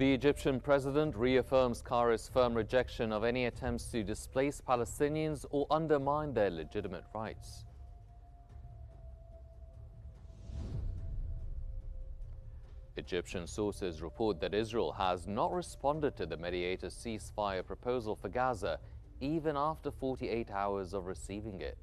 The Egyptian president reaffirms Cairo's firm rejection of any attempts to displace Palestinians or undermine their legitimate rights. Egyptian sources report that Israel has not responded to the mediator's ceasefire proposal for Gaza, even after 48 hours of receiving it.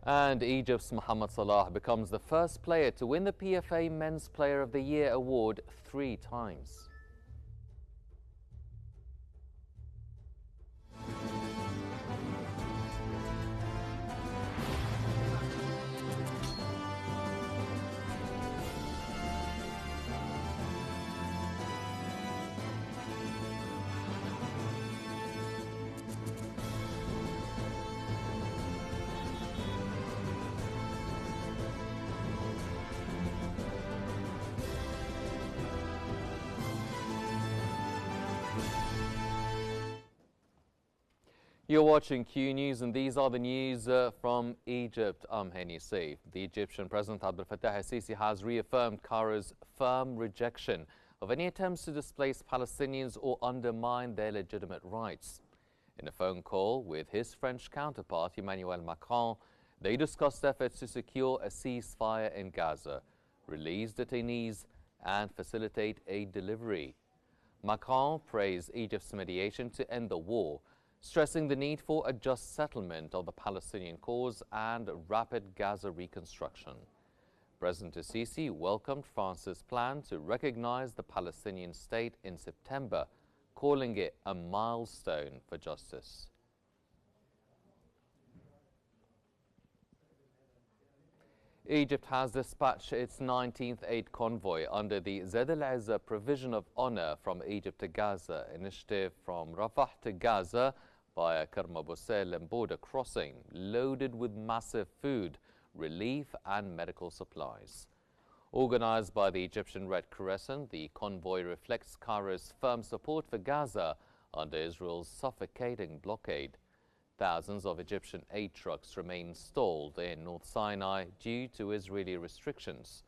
And Egypt's Mohamed Salah becomes the first player to win the PFA Men's Player of the Year award 3 times. You're watching Q News, and these are the news from Egypt. I'm Henny Saif. The Egyptian President Abdel Fattah al-Sisi has reaffirmed Cairo's firm rejection of any attempts to displace Palestinians or undermine their legitimate rights. In a phone call with his French counterpart Emmanuel Macron, they discussed efforts to secure a ceasefire in Gaza, release detainees, and facilitate aid delivery. Macron praised Egypt's mediation to end the war, stressing the need for a just settlement of the Palestinian cause and rapid Gaza reconstruction. President al-Sisi welcomed France's plan to recognize the Palestinian state in September, calling it a milestone for justice. Egypt has dispatched its 19th aid convoy under the Zaid al-Izza Provision of Honor from Egypt to Gaza initiative from Rafah to Gaza via Kerem Abu Salem border crossing, loaded with massive food, relief and medical supplies. Organized by the Egyptian Red Crescent, the convoy reflects Cairo's firm support for Gaza under Israel's suffocating blockade. Thousands of Egyptian aid trucks remain stalled in North Sinai due to Israeli restrictions,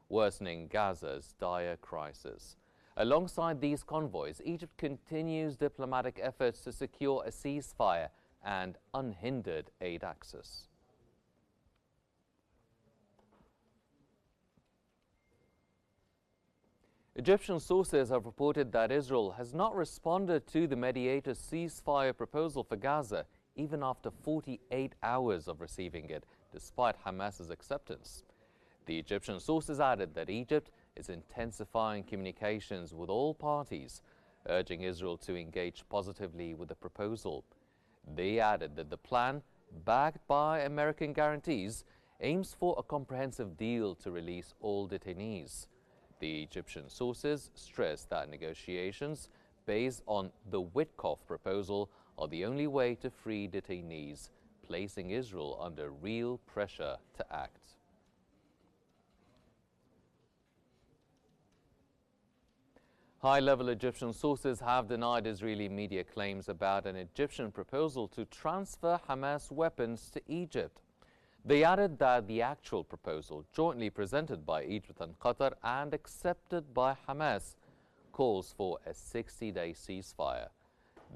worsening Gaza's dire crisis. Alongside these convoys, Egypt continues diplomatic efforts to secure a ceasefire and unhindered aid access. Egyptian sources have reported that Israel has not responded to the mediator's ceasefire proposal for Gaza, even after 48 hours of receiving it, despite Hamas's acceptance. The Egyptian sources added that Egypt is intensifying communications with all parties, urging Israel to engage positively with the proposal. They added that the plan, backed by American guarantees, aims for a comprehensive deal to release all detainees. The Egyptian sources stressed that negotiations based on the Witkoff proposal are the only way to free detainees, placing Israel under real pressure to act. High-level Egyptian sources have denied Israeli media claims about an Egyptian proposal to transfer Hamas weapons to Egypt. They added that the actual proposal, jointly presented by Egypt and Qatar and accepted by Hamas, calls for a 60-day ceasefire.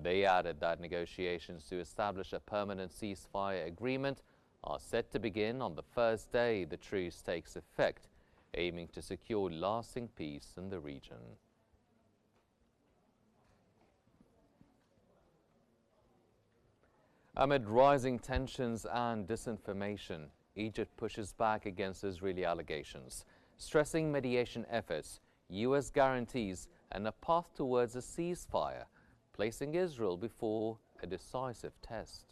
They added that negotiations to establish a permanent ceasefire agreement are set to begin on the first day the truce takes effect, aiming to secure lasting peace in the region. Amid rising tensions and disinformation, Egypt pushes back against Israeli allegations, stressing mediation efforts, U.S. guarantees, and a path towards a ceasefire, placing Israel before a decisive test.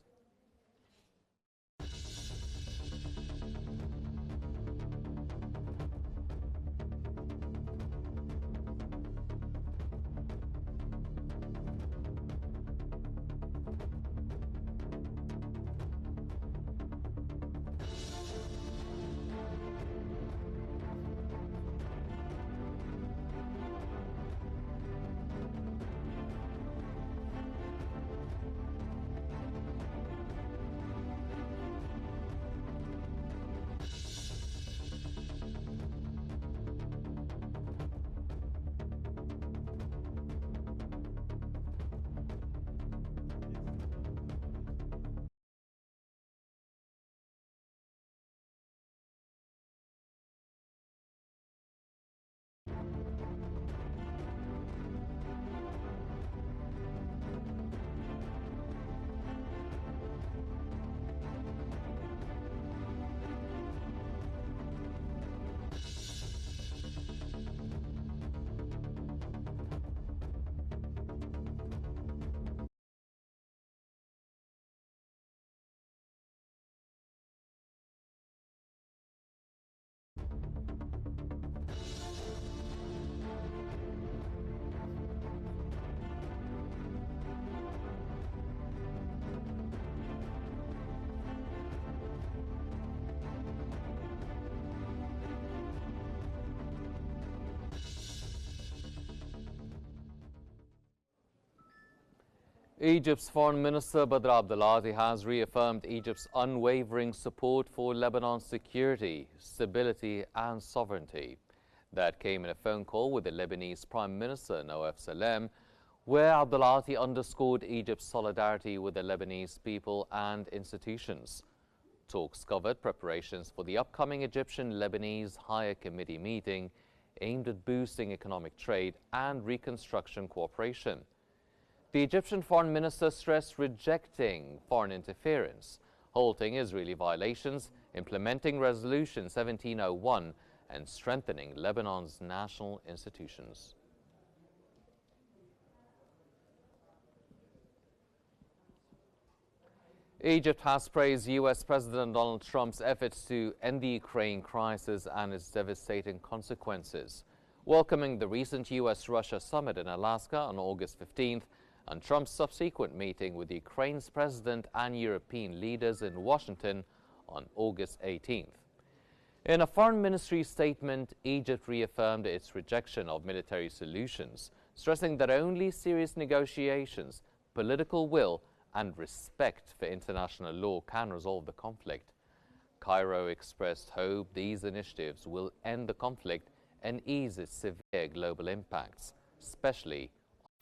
Egypt's Foreign Minister Badr Abdulati has reaffirmed Egypt's unwavering support for Lebanon's security, stability and sovereignty. That came in a phone call with the Lebanese Prime Minister Nawaf Salem, where Abdulati underscored Egypt's solidarity with the Lebanese people and institutions. Talks covered preparations for the upcoming Egyptian-Lebanese Higher Committee meeting aimed at boosting economic trade and reconstruction cooperation. The Egyptian foreign minister stressed rejecting foreign interference, halting Israeli violations, implementing Resolution 1701, and strengthening Lebanon's national institutions. Egypt has praised U.S. President Donald Trump's efforts to end the Ukraine crisis and its devastating consequences, welcoming the recent U.S.-Russia summit in Alaska on August 15th and Trump's subsequent meeting with Ukraine's president and European leaders in Washington on August 18th. In a foreign ministry statement, Egypt reaffirmed its rejection of military solutions, stressing that only serious negotiations, political will, and respect for international law can resolve the conflict. Cairo expressed hope these initiatives will end the conflict and ease its severe global impacts, especially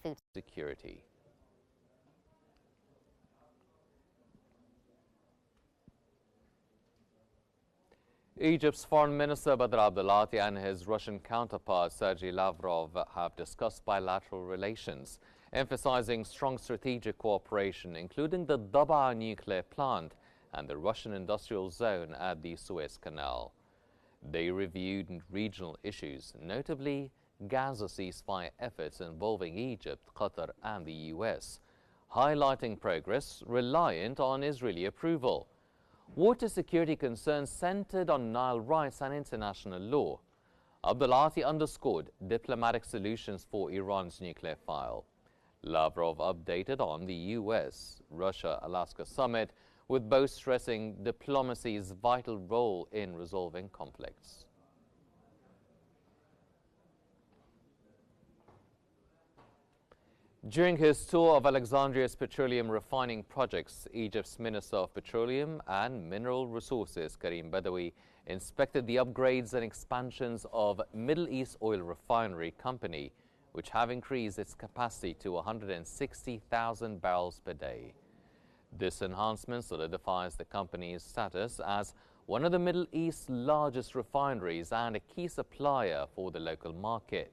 on food security. Egypt's Foreign Minister Badr Abdulati and his Russian counterpart Sergei Lavrov have discussed bilateral relations, emphasizing strong strategic cooperation, including the Daba nuclear plant and the Russian industrial zone at the Suez Canal. They reviewed regional issues, notably Gaza ceasefire efforts involving Egypt, Qatar and the US, highlighting progress reliant on Israeli approval. Water security concerns centered on Nile rights and international law. Abdulati underscored diplomatic solutions for Iran's nuclear file. Lavrov updated on the U.S.-Russia-Alaska summit, with both stressing diplomacy's vital role in resolving conflicts. During his tour of Alexandria's petroleum refining projects, Egypt's Minister of Petroleum and Mineral Resources, Karim Badawi, inspected the upgrades and expansions of Middle East Oil Refinery Company, which have increased its capacity to 160,000 barrels per day. This enhancement solidifies the company's status as one of the Middle East's largest refineries and a key supplier for the local market.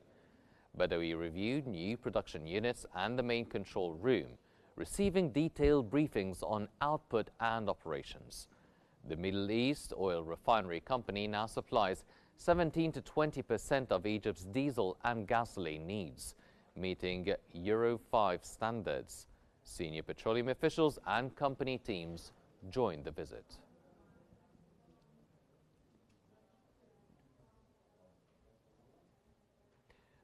Badawi reviewed new production units and the main control room, receiving detailed briefings on output and operations. The Middle East Oil Refinery Company now supplies 17 to 20% of Egypt's diesel and gasoline needs, meeting Euro 5 standards. Senior petroleum officials and company teams joined the visit.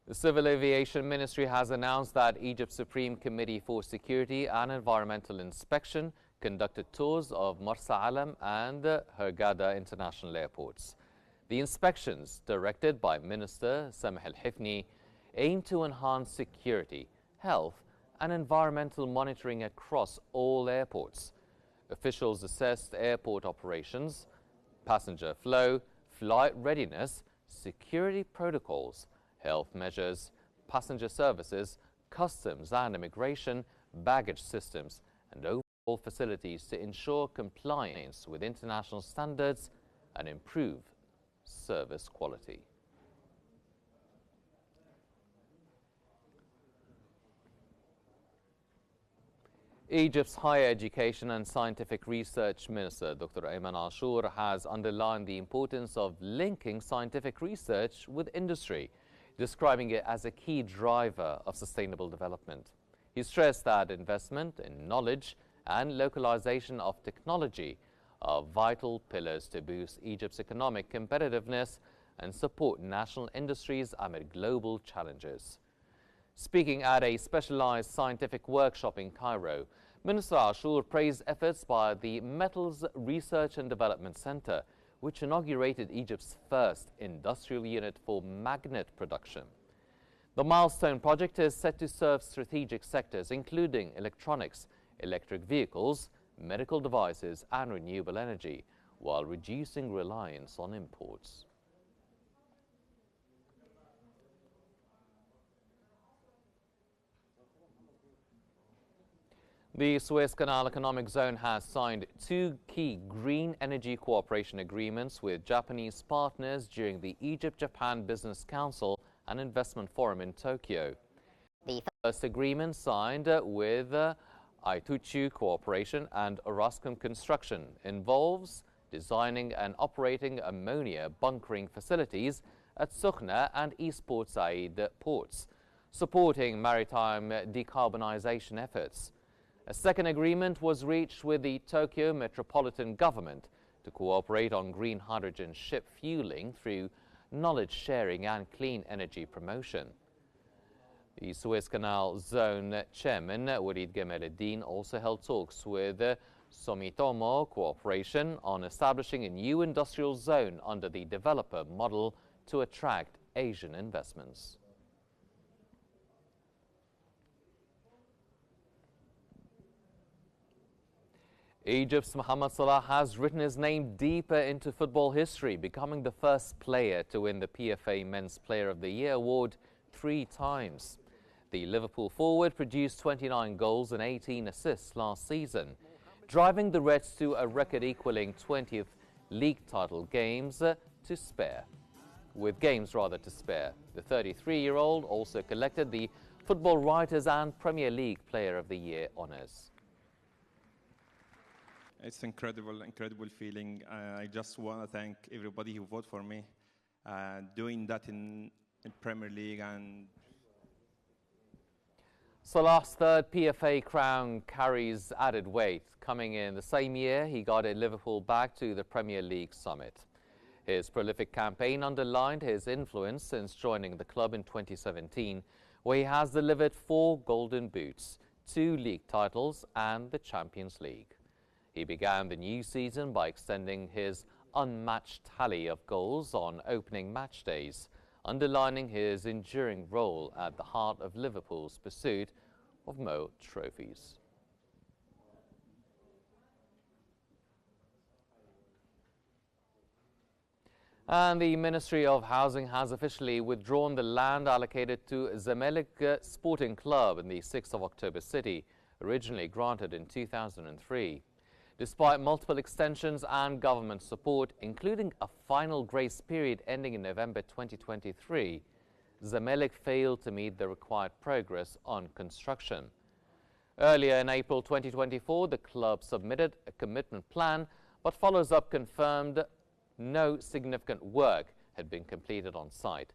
The Civil Aviation Ministry has announced that Egypt's Supreme Committee for Security and Environmental Inspection conducted tours of Marsa Alam and Hurghada international airports. The inspections, directed by Minister Sameh Al-Hifni, aim to enhance security, health and environmental monitoring across all airports. Officials assessed airport operations, passenger flow, flight readiness, security protocols, health measures, passenger services, customs and immigration, baggage systems, and overall facilities to ensure compliance with international standards and improve service quality. Egypt's Higher Education and Scientific Research Minister, Dr. Ayman Ashur, has underlined the importance of linking scientific research with industry, describing it as a key driver of sustainable development. He stressed that investment in knowledge and localization of technology are vital pillars to boost Egypt's economic competitiveness and support national industries amid global challenges. Speaking at a specialized scientific workshop in Cairo, Minister Ashur praised efforts by the Metals Research and Development Center, which inaugurated Egypt's first industrial unit for magnet production. The milestone project is set to serve strategic sectors including electronics, electric vehicles, medical devices and renewable energy, while reducing reliance on imports. The Suez Canal Economic Zone has signed 2 key green energy cooperation agreements with Japanese partners during the Egypt-Japan Business Council and Investment Forum in Tokyo. The first agreement signed with Itochu Corporation and Orascom Construction involves designing and operating ammonia bunkering facilities at Sukhna and East Port Said ports, supporting maritime decarbonization efforts. A second agreement was reached with the Tokyo Metropolitan Government to cooperate on green hydrogen ship fueling through knowledge sharing and clean energy promotion. The Suez Canal Zone Chairman Walid Gemal-Eddin also held talks with Sumitomo Corporation on establishing a new industrial zone under the developer model to attract Asian investments. Egypt's Mohamed Salah has written his name deeper into football history, becoming the first player to win the PFA Men's Player of the Year award 3 times. The Liverpool forward produced 29 goals and 18 assists last season, driving the Reds to a record-equaling 20th league title games to spare. The 33-year-old also collected the Football Writers and Premier League Player of the Year honours. It's incredible feeling. I just want to thank everybody who voted for me. Doing that in Premier League and... Salah's 3rd PFA crown carries added weight. Coming in the same year, he guided Liverpool back to the Premier League summit. His prolific campaign underlined his influence since joining the club in 2017, where he has delivered 4 Golden Boots, 2 league titles and the Champions League. He began the new season by extending his unmatched tally of goals on opening match days, underlining his enduring role at the heart of Liverpool's pursuit of more trophies. And the Ministry of Housing has officially withdrawn the land allocated to Zamalek Sporting Club in the 6th of October city, originally granted in 2003. Despite multiple extensions and government support, including a final grace period ending in November 2023, Zamalek failed to meet the required progress on construction. Earlier in April 2024, the club submitted a commitment plan, but follows-up confirmed no significant work had been completed on site.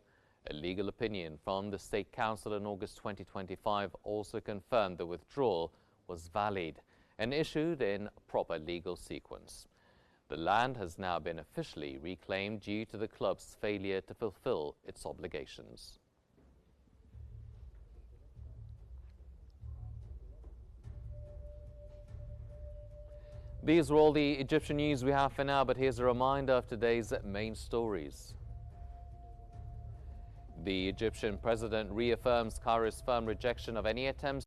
A legal opinion from the State Council in August 2025 also confirmed the withdrawal was valid and issued in proper legal sequence. The land has now been officially reclaimed due to the club's failure to fulfill its obligations. These are all the Egyptian news we have for now, but here's a reminder of today's main stories. The Egyptian president reaffirms Cairo's firm rejection of any attempts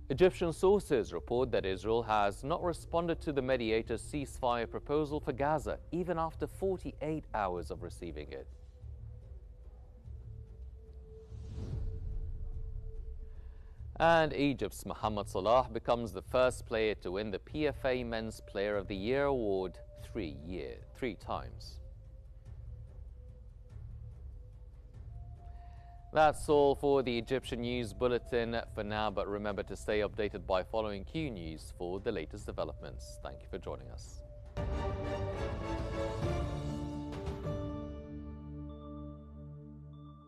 Egyptian sources report that Israel has not responded to the mediator's ceasefire proposal for Gaza, even after 48 hours of receiving it. And Egypt's Mohamed Salah becomes the first player to win the PFA Men's Player of the Year award 3 times. That's all for the Egyptian News Bulletin for now, but remember to stay updated by following Q News for the latest developments. Thank you for joining us.